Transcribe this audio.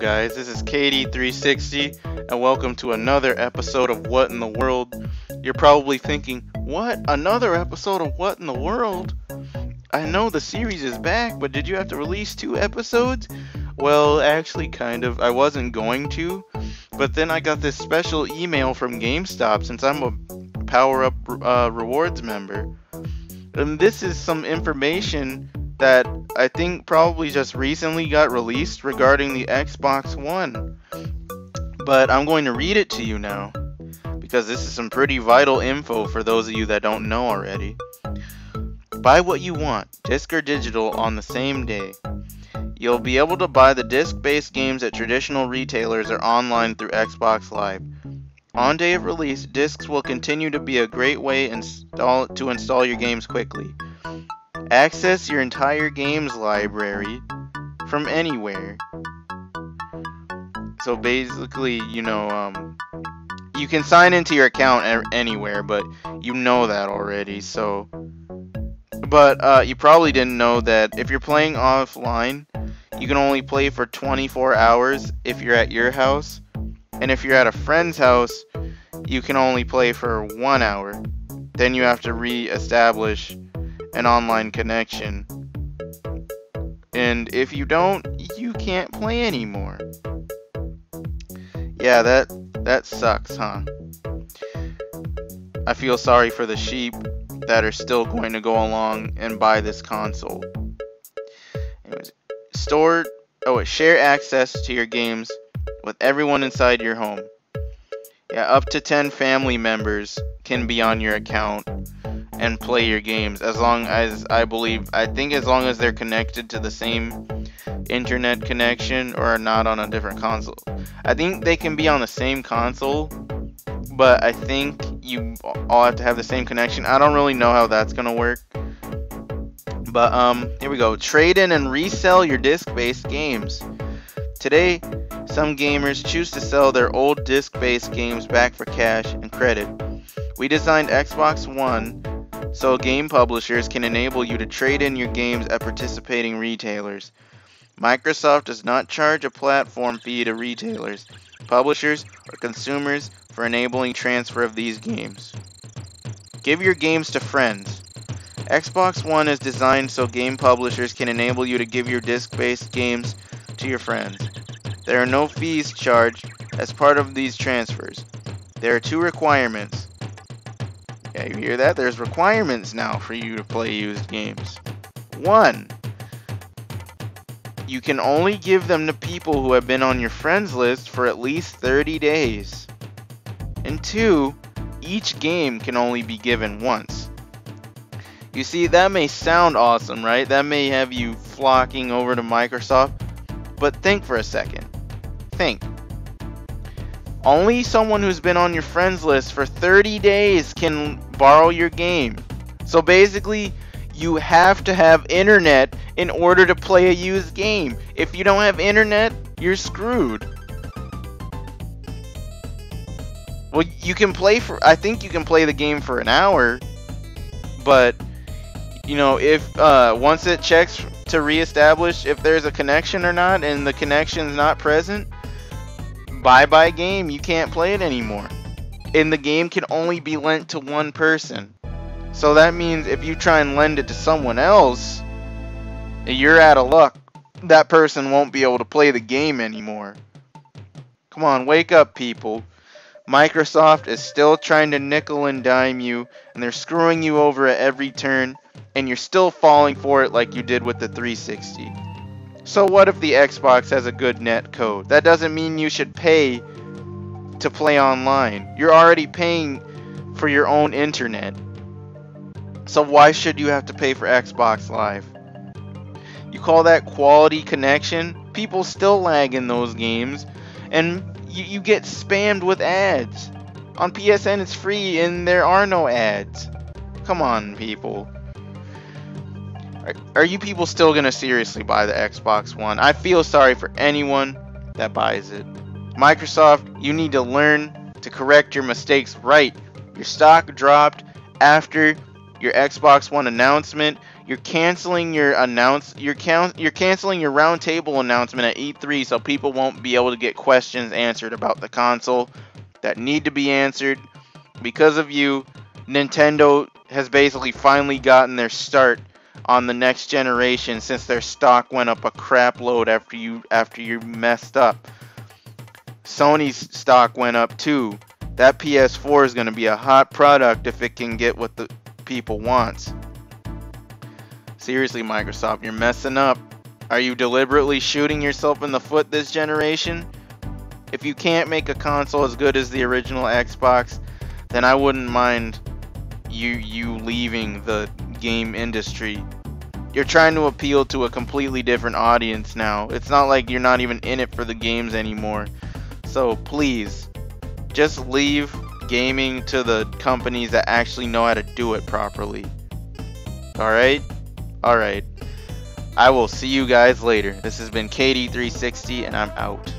guys, this is KD360 and welcome to another episode of What in the World. You're probably thinking, what? Another episode of What in the World? I know the series is back, but did you have to release 2 episodes? Well, actually kind of. I wasn't going to, but then I got this special email from GameStop since I'm a Power Up Rewards member. And this is some information that I think probably just recently got released regarding the Xbox One. But I'm going to read it to you now, because this is some pretty vital info for those of you that don't know already. Buy what you want, disc or digital, on the same day. You'll be able to buy the disc-based games at traditional retailers or online through Xbox Live. On day of release, discs will continue to be a great way to install your games quickly. Access your entire games library from anywhere. So basically, you can sign into your account anywhere, but you know that already. So, but you probably didn't know that if you're playing offline, you can only play for 24 hours if you're at your house, and if you're at a friend's house, you can only play for 1 hour. Then you have to re-establish an online connection, and if you don't, you can't play anymore. Yeah, that sucks, huh? I feel sorry for the sheep that are still going to go along and buy this console. Anyways, share access to your games with everyone inside your home. Yeah, up to 10 family members can be on your account and play your games, as long as as long as they're connected to the same internet connection or are not on a different console. I think they can be on the same console, but I think you all have to have the same connection. I don't really know how that's gonna work, but here we go. Trade in and resell your disc-based games. Today, some gamers choose to sell their old disc-based games back for cash and credit. We designed Xbox One so game publishers can enable you to trade in your games at participating retailers. Microsoft does not charge a platform fee to retailers, publishers, or consumers for enabling transfer of these games. Give your games to friends. Xbox One is designed so game publishers can enable you to give your disc-based games to your friends. There are no fees charged as part of these transfers. There are 2 requirements. Yeah, you hear that? There's requirements now for you to play used games. 1. You can only give them to people who have been on your friends list for at least 30 days. And 2, each game can only be given once. You see, that may sound awesome, right? That may have you flocking over to Microsoft, but think for a second. Think. Only someone who's been on your friends list for 30 days can borrow your game. So basically, you have to have internet in order to play a used game. If you don't have internet, you're screwed. Well, I think you can play the game for an hour, but if once it checks to reestablish if there's a connection or not, and the connection's not present, bye game, you can't play it anymore. And the game can only be lent to one person. So that means if you try and lend it to someone else, you're out of luck. That person won't be able to play the game anymore. Come on, wake up, people. Microsoft is still trying to nickel and dime you, and they're screwing you over at every turn, and you're still falling for it like you did with the 360. So what if the Xbox has a good net code? That doesn't mean you should pay to play online. You're already paying for your own internet. So why should you have to pay for Xbox Live? You call that quality connection? People still lag in those games, and you get spammed with ads. On PSN it's free and there are no ads. Come on, people. Are you people still gonna seriously buy the Xbox One? I feel sorry for anyone that buys it. Microsoft, you need to learn to correct your mistakes right. Your stock dropped after your Xbox One announcement. You're canceling your you're canceling your roundtable announcement at E3 so people won't be able to get questions answered about the console that need to be answered. Because of you, Nintendo has basically finally gotten their start on the next generation since their stock went up a crap load after you messed up. Sony's stock went up too. That PS4 is going to be a hot product if it can get what the people wants. Seriously, Microsoft, you're messing up. Are you deliberately shooting yourself in the foot this generation? If you can't make a console as good as the original Xbox, then I wouldn't mind you leaving the game industry. You're trying to appeal to a completely different audience now. It's not like you're not even in it for the games anymore. So please, just leave gaming to the companies that actually know how to do it properly. Alright? Alright. I will see you guys later. This has been KD360 and I'm out.